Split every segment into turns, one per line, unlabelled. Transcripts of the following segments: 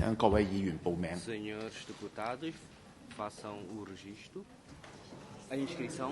請各位議員報名。
Senhores deputados, façam o registro. A inscrição.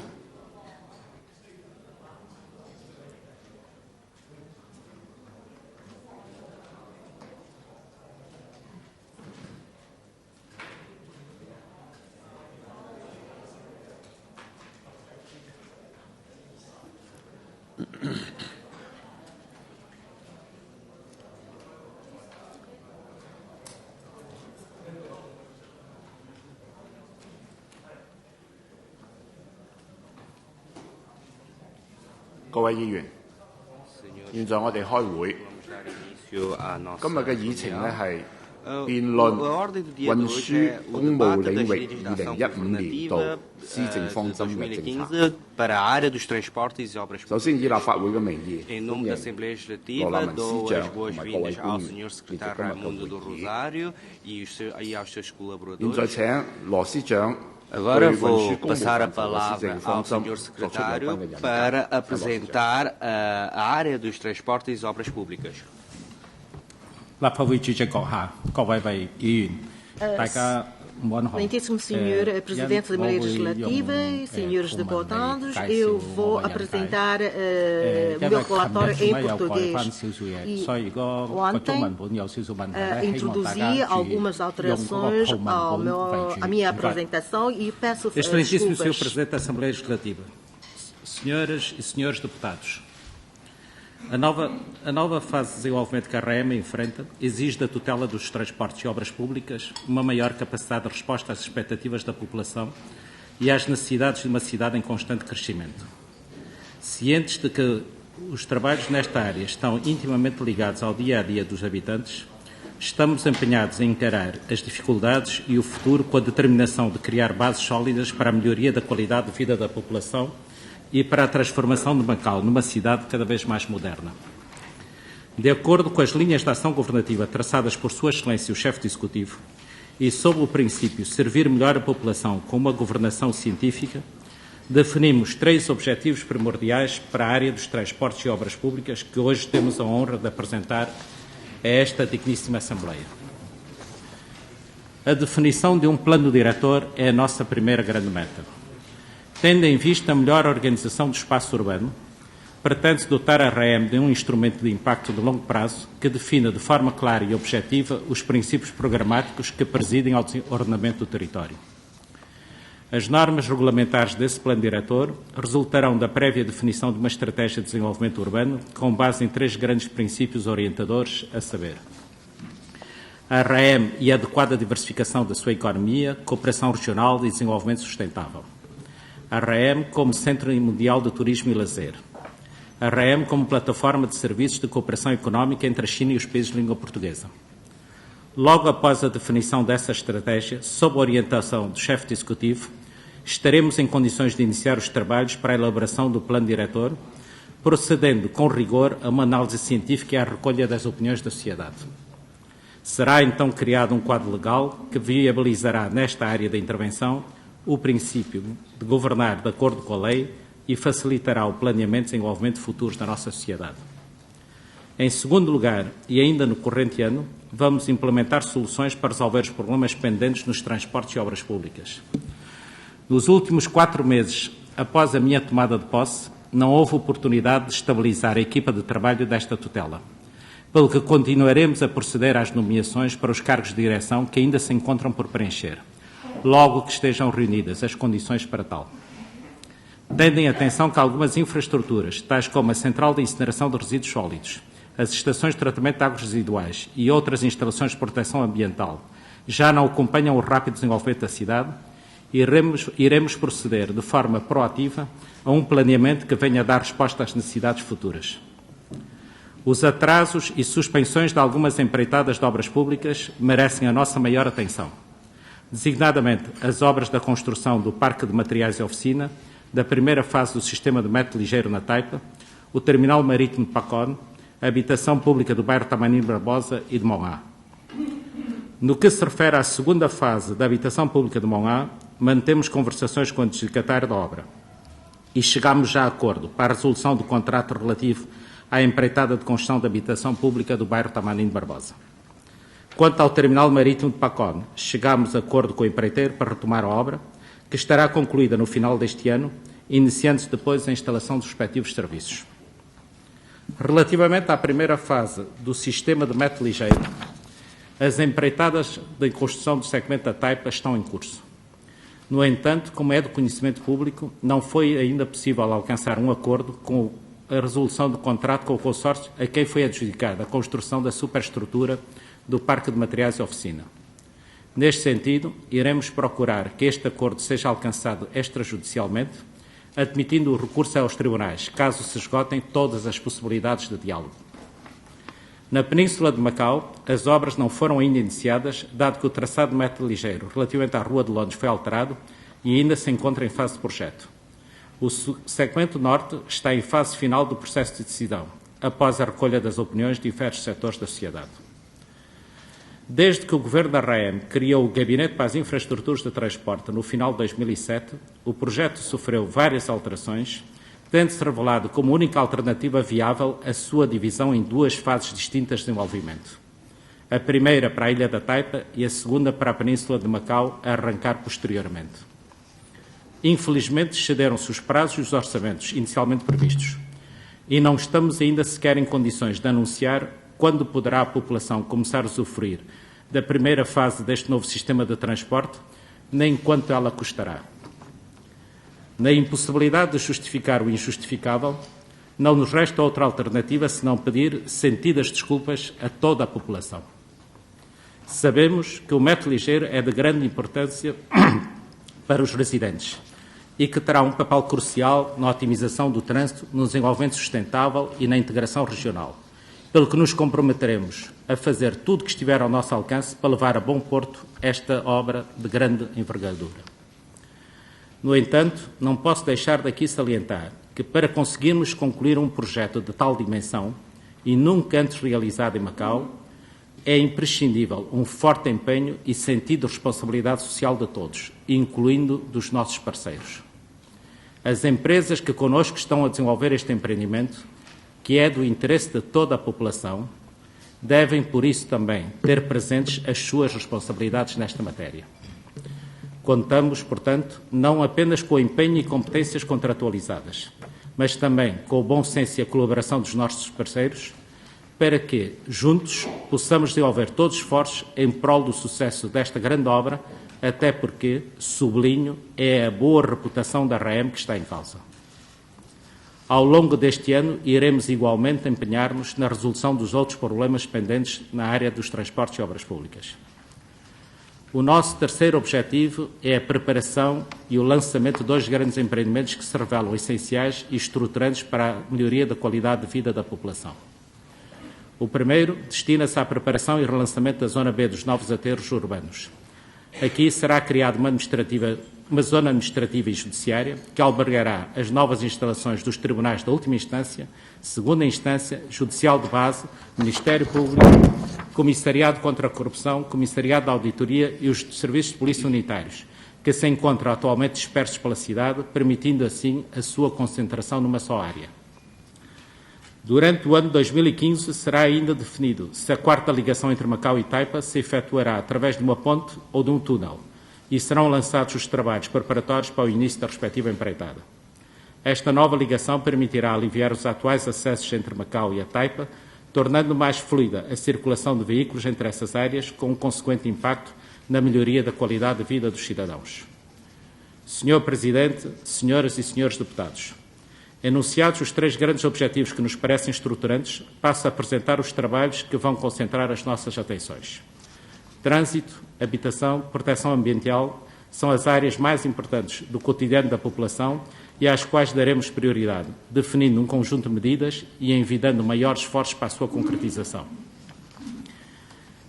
各位議員，現在我哋開會。 今日嘅議程呢係辯論運輸公務領域2015年度施政方針嘅政策。首先以立法會嘅名義，歡迎羅立文司長同埋各位官員列席今日嘅會議。現在請羅司長。
Agora vou passar a palavra ao Sr. Secretário para apresentar a área dos transportes e obras públicas.
立法會主席閣下，各位議員，大家午安好。
Excelentíssimo Senhor Presidente da Assembleia Legislativa e Senhores Deputados, eu vou apresentar o meu relatório em português. E ontem introduzi algumas alterações à minha apresentação e peço desculpas.
Excelentíssimo Senhor Presidente da Assembleia Legislativa, Senhoras e Senhores Deputados, a nova fase de desenvolvimento que a REM enfrenta exige da tutela dos transportes e obras públicas uma maior capacidade de resposta às expectativas da população e às necessidades de uma cidade em constante crescimento. Cientes de que os trabalhos nesta área estão intimamente ligados ao dia-a-dia dos habitantes, estamos empenhados em encarar as dificuldades e o futuro com a determinação de criar bases sólidas para a melhoria da qualidade de vida da população e para a transformação de Macau numa cidade cada vez mais moderna. De acordo com as linhas de ação governativa traçadas por Sua Excelência o Chefe de Executivo e sob o princípio servir melhor a população com uma governação científica, definimos 3 objetivos primordiais para a área dos transportes e obras públicas que hoje temos a honra de apresentar a esta digníssima Assembleia. A definição de um plano diretor é a nossa primeira grande meta. Tendo em vista a melhor organização do espaço urbano, pretende-se dotar a REM de um instrumento de impacto de longo prazo que defina de forma clara e objetiva os princípios programáticos que presidem ao ordenamento do território. As normas regulamentares desse plano diretor resultarão da prévia definição de uma estratégia de desenvolvimento urbano com base em 3 grandes princípios orientadores, a saber: a REM e a adequada diversificação da sua economia, cooperação regional e desenvolvimento sustentável. A REM como Centro Mundial de Turismo e Lazer. A REM como plataforma de serviços de cooperação económica entre a China e os países de língua portuguesa. Logo após a definição dessa estratégia, sob a orientação do Chefe de Executivo, estaremos em condições de iniciar os trabalhos para a elaboração do plano diretor, procedendo com rigor a uma análise científica e à recolha das opiniões da sociedade. Será então criado um quadro legal que viabilizará nesta área da intervenção o princípio de governar de acordo com a lei e facilitará o planeamento e desenvolvimento futuros da nossa sociedade. Em segundo lugar, e ainda no corrente ano, vamos implementar soluções para resolver os problemas pendentes nos transportes e obras públicas. Nos últimos 4 meses, após a minha tomada de posse, não houve oportunidade de estabilizar a equipa de trabalho desta tutela, pelo que continuaremos a proceder às nomeações para os cargos de direção que ainda se encontram por preencher, logo que estejam reunidas as condições para tal. Tendo em atenção que algumas infraestruturas, tais como a central de incineração de resíduos sólidos, as estações de tratamento de águas residuais e outras instalações de proteção ambiental, já não acompanham o rápido desenvolvimento da cidade, iremos proceder de forma proativa a um planeamento que venha a dar resposta às necessidades futuras. Os atrasos e suspensões de algumas empreitadas de obras públicas merecem a nossa maior atenção, designadamente as obras da construção do Parque de Materiais e Oficina, da primeira fase do Sistema de Metro Ligeiro na Taipa, o Terminal Marítimo de Pacón, a habitação pública do bairro Tamanim Barbosa e de Monhá. No que se refere à segunda fase da habitação pública de Monhá, mantemos conversações com o adjudicatário da obra e chegámos já a acordo para a resolução do contrato relativo à empreitada de construção de habitação pública do bairro Tamanim Barbosa. Quanto ao terminal marítimo de Pacón, chegámos a acordo com o empreiteiro para retomar a obra, que estará concluída no final deste ano, iniciando-se depois a instalação dos respectivos serviços. Relativamente à primeira fase do sistema de metro ligeiro, as empreitadas de construção do segmento da Taipa estão em curso. No entanto, como é do conhecimento público, não foi ainda possível alcançar um acordo com a resolução do contrato com o consórcio a quem foi adjudicada a construção da superestrutura do Parque de Materiais e Oficina. Neste sentido, iremos procurar que este acordo seja alcançado extrajudicialmente, admitindo o recurso aos tribunais, caso se esgotem todas as possibilidades de diálogo. Na Península de Macau, as obras não foram ainda iniciadas, dado que o traçado de metro ligeiro relativamente à Rua de Londres foi alterado e ainda se encontra em fase de projeto. O segmento norte está em fase final do processo de decisão, após a recolha das opiniões de diversos setores da sociedade. Desde que o Governo da RAEM criou o Gabinete para as Infraestruturas de Transporte no final de 2007, o projeto sofreu várias alterações, tendo-se revelado como única alternativa viável a sua divisão em duas fases distintas de desenvolvimento. A primeira para a Ilha da Taipa e a segunda para a Península de Macau, a arrancar posteriormente. Infelizmente, excederam-se os prazos e os orçamentos inicialmente previstos e não estamos ainda sequer em condições de anunciar quando poderá a população começar a usufruir da primeira fase deste novo sistema de transporte, nem quanto ela custará. Na impossibilidade de justificar o injustificável, não nos resta outra alternativa senão pedir sentidas desculpas a toda a população. Sabemos que o metro ligeiro é de grande importância para os residentes e que terá um papel crucial na otimização do trânsito, no desenvolvimento sustentável e na integração regional, pelo que nos comprometeremos a fazer tudo o que estiver ao nosso alcance para levar a bom porto esta obra de grande envergadura. No entanto, não posso deixar daqui salientar que, para conseguirmos concluir um projeto de tal dimensão e nunca antes realizado em Macau, é imprescindível um forte empenho e sentido de responsabilidade social de todos, incluindo dos nossos parceiros. As empresas que connosco estão a desenvolver este empreendimento, que é do interesse de toda a população, devem, por isso, também ter presentes as suas responsabilidades nesta matéria. Contamos, portanto, não apenas com o empenho e competências contratualizadas, mas também com o bom senso e a colaboração dos nossos parceiros, para que, juntos, possamos desenvolver todos os esforços em prol do sucesso desta grande obra, até porque, sublinho, é a boa reputação da RAEM que está em causa. Ao longo deste ano, iremos igualmente empenhar-nos na resolução dos outros problemas pendentes na área dos transportes e obras públicas. O nosso terceiro objetivo é a preparação e o lançamento de dois grandes empreendimentos que se revelam essenciais e estruturantes para a melhoria da qualidade de vida da população. O primeiro destina-se à preparação e relançamento da Zona B dos novos aterros urbanos. Aqui será criada uma zona administrativa e judiciária que albergará as novas instalações dos tribunais da última instância, segunda instância, judicial de base, Ministério Público, Comissariado contra a Corrupção, Comissariado da Auditoria e os serviços de polícia unitários, que se encontram atualmente dispersos pela cidade, permitindo assim a sua concentração numa só área. Durante o ano de 2015 será ainda definido se a quarta ligação entre Macau e Taipa se efetuará através de uma ponte ou de um túnel e serão lançados os trabalhos preparatórios para o início da respectiva empreitada. Esta nova ligação permitirá aliviar os atuais acessos entre Macau e a Taipa, tornando mais fluida a circulação de veículos entre essas áreas, com um consequente impacto na melhoria da qualidade de vida dos cidadãos. Senhor Presidente, senhoras e senhores deputados, enunciados os três grandes objetivos que nos parecem estruturantes, passo a apresentar os trabalhos que vão concentrar as nossas atenções. Trânsito, habitação, proteção ambiental são as áreas mais importantes do cotidiano da população e às quais daremos prioridade, definindo um conjunto de medidas e envidando maiores esforços para a sua concretização.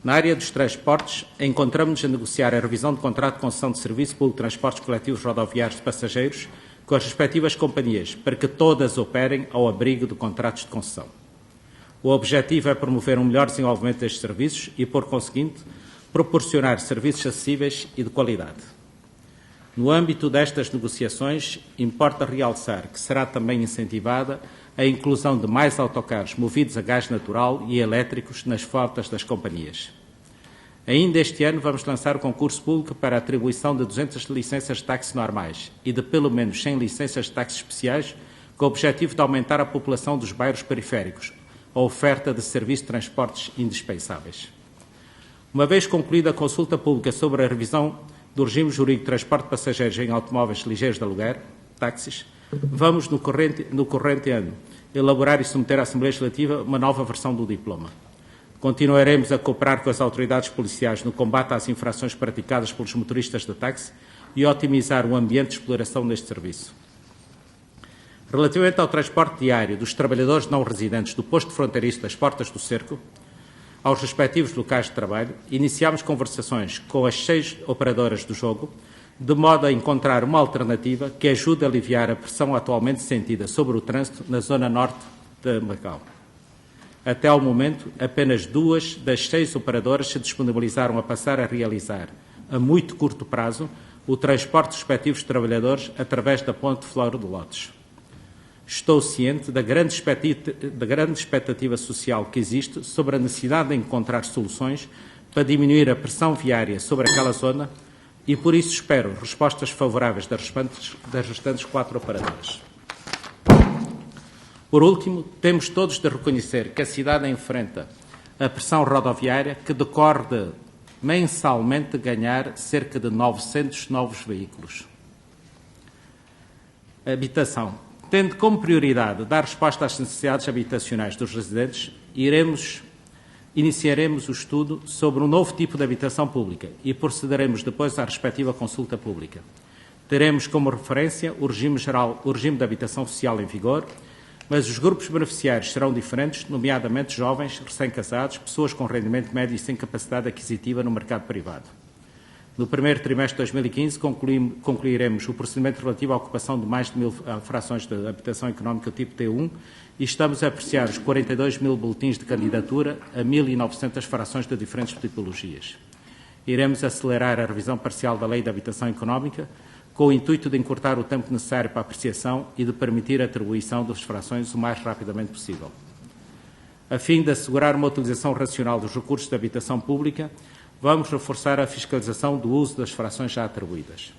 Na área dos transportes, encontramos-nos a negociar a revisão do contrato de concessão de serviço público de transportes coletivos rodoviários de passageiros com as respectivas companhias, para que todas operem ao abrigo de contratos de concessão. O objetivo é promover um melhor desenvolvimento destes serviços e, por conseguinte, proporcionar serviços acessíveis e de qualidade. No âmbito destas negociações, importa realçar que será também incentivada a inclusão de mais autocarros movidos a gás natural e elétricos nas frotas das companhias. Ainda este ano vamos lançar o concurso público para a atribuição de 200 licenças de táxi normais e de pelo menos 100 licenças de táxi especiais, com o objetivo de aumentar a população dos bairros periféricos, a oferta de serviços de transportes indispensáveis. Uma vez concluída a consulta pública sobre a revisão do regime jurídico de transporte de passageiros em automóveis ligeiros de aluguer, táxis, vamos, no corrente ano, elaborar e submeter à Assembleia Legislativa uma nova versão do diploma. Continuaremos a cooperar com as autoridades policiais no combate às infrações praticadas pelos motoristas de táxi e otimizar o ambiente de exploração deste serviço. Relativamente ao transporte diário dos trabalhadores não residentes do posto fronteiriço das Portas do Cerco, aos respectivos locais de trabalho, iniciámos conversações com as 6 operadoras do jogo, de modo a encontrar uma alternativa que ajude a aliviar a pressão atualmente sentida sobre o trânsito na zona norte de Macau. Até ao momento, apenas 2 das 6 operadoras se disponibilizaram a passar a realizar, a muito curto prazo, o transporte dos respectivos trabalhadores através da ponte Flor de Lótus. Estou ciente da grande expectativa social que existe sobre a necessidade de encontrar soluções para diminuir a pressão viária sobre aquela zona e, por isso, espero respostas favoráveis das restantes 4 operadoras. Por último, temos todos de reconhecer que a cidade enfrenta a pressão rodoviária que decorre de, mensalmente, ganhar cerca de 900 novos veículos. Habitação. Tendo como prioridade dar resposta às necessidades habitacionais dos residentes, iniciaremos o estudo sobre um novo tipo de habitação pública e procederemos depois à respectiva consulta pública. Teremos como referência o regime de habitação social em vigor, mas os grupos beneficiários serão diferentes, nomeadamente jovens, recém-casados, pessoas com rendimento médio e sem capacidade aquisitiva no mercado privado. No primeiro trimestre de 2015, concluiremos o procedimento relativo à ocupação de mais de 1.000 frações de habitação económica tipo T1 e estamos a apreciar os 42.000 boletins de candidatura a 1.900 frações de diferentes tipologias. Iremos acelerar a revisão parcial da Lei de Habitação Económica com o intuito de encurtar o tempo necessário para a apreciação e de permitir a atribuição das frações o mais rapidamente possível. A fim de assegurar uma utilização racional dos recursos de habitação pública, vamos reforçar a fiscalização do uso das frações já atribuídas.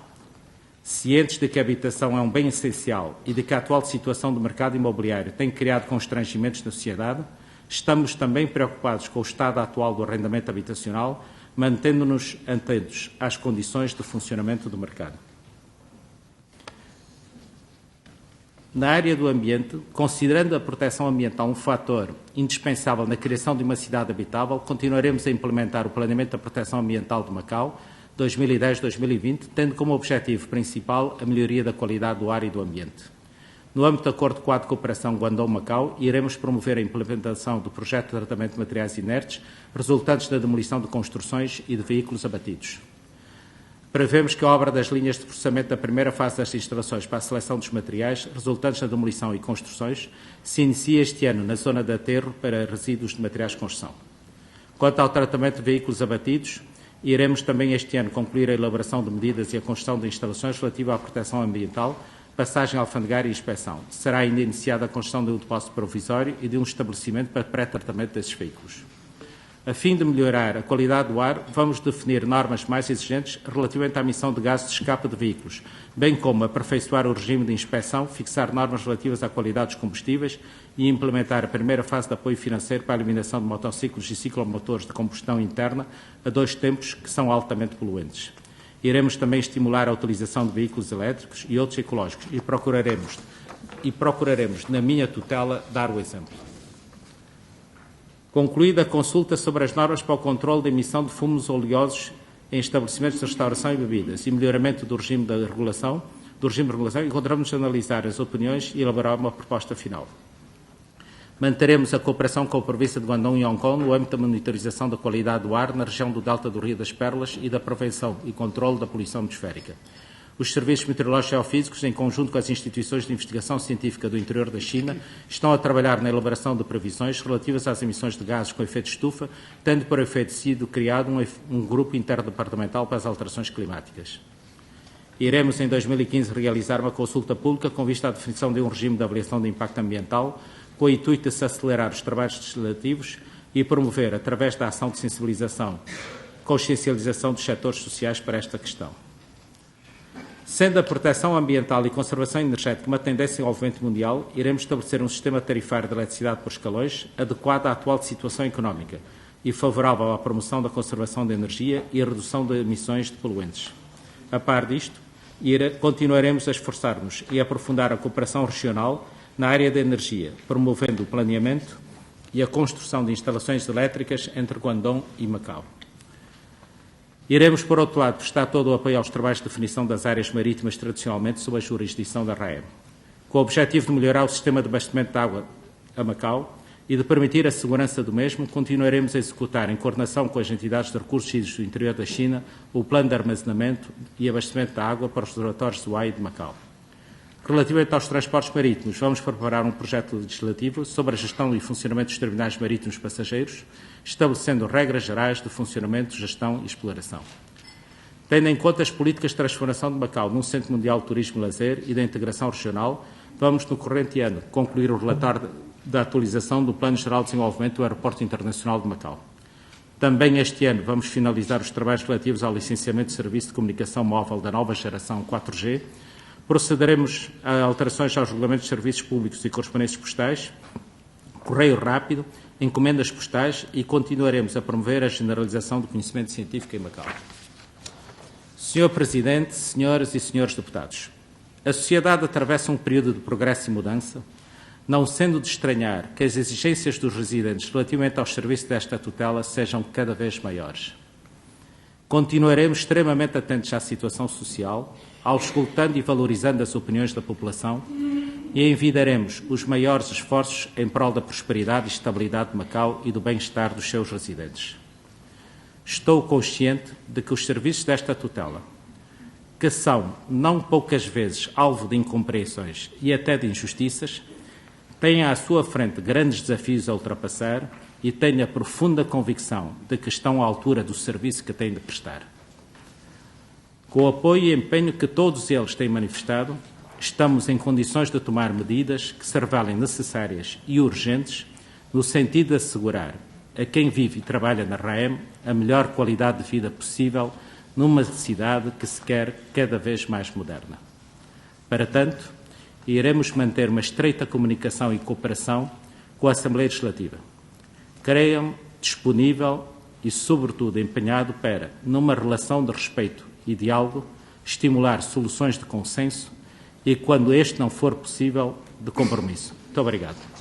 Cientes de que a habitação é um bem essencial e de que a atual situação do mercado imobiliário tem criado constrangimentos na sociedade, estamos também preocupados com o estado atual do arrendamento habitacional, mantendo-nos atentos às condições de funcionamento do mercado. Na área do ambiente, considerando a proteção ambiental um fator indispensável na criação de uma cidade habitável, continuaremos a implementar o Planeamento da Proteção Ambiental de Macau 2010-2020, tendo como objetivo principal a melhoria da qualidade do ar e do ambiente. No âmbito do Acordo Quadro de Cooperação Guangdong-Macau, iremos promover a implementação do projeto de tratamento de materiais inertes resultantes da demolição de construções e de veículos abatidos. Prevemos que a obra das linhas de processamento da primeira fase das instalações para a seleção dos materiais resultantes da demolição e construções se inicie este ano na zona de aterro para resíduos de materiais de construção. Quanto ao tratamento de veículos abatidos, iremos também este ano concluir a elaboração de medidas e a construção de instalações relativas à proteção ambiental, passagem alfandegária e inspeção. Será ainda iniciada a construção de um depósito provisório e de um estabelecimento para pré-tratamento desses veículos. A fim de melhorar a qualidade do ar, vamos definir normas mais exigentes relativamente à emissão de gases de escape de veículos, bem como aperfeiçoar o regime de inspeção, fixar normas relativas à qualidade dos combustíveis e implementar a primeira fase de apoio financeiro para a eliminação de motociclos e ciclomotores de combustão interna a 2 tempos que são altamente poluentes. Iremos também estimular a utilização de veículos elétricos e outros ecológicos e procuraremos, na minha tutela, dar o exemplo. Concluída a consulta sobre as normas para o controle da emissão de fumos oleosos em estabelecimentos de restauração e bebidas e melhoramento do regime de regulação, encontramos-nos a analisar as opiniões e elaborar uma proposta final. Manteremos a cooperação com a província de Guangdong e Hong Kong no âmbito da monitorização da qualidade do ar na região do Delta do Rio das Pérolas e da prevenção e controle da poluição atmosférica. Os serviços meteorológicos e geofísicos, em conjunto com as instituições de investigação científica do interior da China, estão a trabalhar na elaboração de previsões relativas às emissões de gases com efeito de estufa, tendo por efeito sido criado um grupo interdepartamental para as alterações climáticas. Iremos, em 2015, realizar uma consulta pública com vista à definição de um regime de avaliação de impacto ambiental, com o intuito de se acelerar os trabalhos legislativos e promover, através da ação de sensibilização consciencialização dos setores sociais para esta questão. Sendo a proteção ambiental e conservação energética uma tendência em desenvolvimento mundial, iremos estabelecer um sistema tarifário de eletricidade por escalões adequado à atual situação económica e favorável à promoção da conservação de energia e a redução de emissões de poluentes. A par disto, continuaremos a esforçar-nos e a aprofundar a cooperação regional na área da energia, promovendo o planeamento e a construção de instalações elétricas entre Guangdong e Macau. Iremos, por outro lado, prestar todo o apoio aos trabalhos de definição das áreas marítimas tradicionalmente sob a jurisdição da RAEM, com o objetivo de melhorar o sistema de abastecimento de água a Macau e de permitir a segurança do mesmo, continuaremos a executar, em coordenação com as entidades de recursos hídricos do interior da China, o plano de armazenamento e abastecimento de água para os reservatórios do Ai e de Macau. Relativamente aos transportes marítimos, vamos preparar um projeto legislativo sobre a gestão e funcionamento dos terminais marítimos passageiros, estabelecendo regras gerais de funcionamento, gestão e exploração. Tendo em conta as políticas de transformação de Macau num centro mundial de turismo e lazer e da integração regional, vamos, no corrente ano, concluir o relatório da atualização do Plano Geral de Desenvolvimento do Aeroporto Internacional de Macau. Também este ano vamos finalizar os trabalhos relativos ao licenciamento de serviço de comunicação móvel da nova geração 4G. Procederemos a alterações aos regulamentos de serviços públicos e correspondências postais, correio rápido, encomendas postais e continuaremos a promover a generalização do conhecimento científico em Macau. Senhor Presidente, senhoras e senhores deputados, a sociedade atravessa um período de progresso e mudança, não sendo de estranhar que as exigências dos residentes relativamente aos serviços desta tutela sejam cada vez maiores. Continuaremos extremamente atentos à situação social, auscultando e valorizando as opiniões da população e envidaremos os maiores esforços em prol da prosperidade e estabilidade de Macau e do bem-estar dos seus residentes. Estou consciente de que os serviços desta tutela, que são não poucas vezes alvo de incompreensões e até de injustiças, têm à sua frente grandes desafios a ultrapassar e tenho a profunda convicção de que estão à altura do serviço que têm de prestar. Com o apoio e empenho que todos eles têm manifestado, estamos em condições de tomar medidas que se revelem necessárias e urgentes no sentido de assegurar a quem vive e trabalha na RAEM a melhor qualidade de vida possível numa cidade que se quer cada vez mais moderna. Para tanto, iremos manter uma estreita comunicação e cooperação com a Assembleia Legislativa. Creio-me disponível e, sobretudo, empenhado para, numa relação de respeito e diálogo, estimular soluções de consenso e, quando este não for possível, de compromisso. Muito obrigado.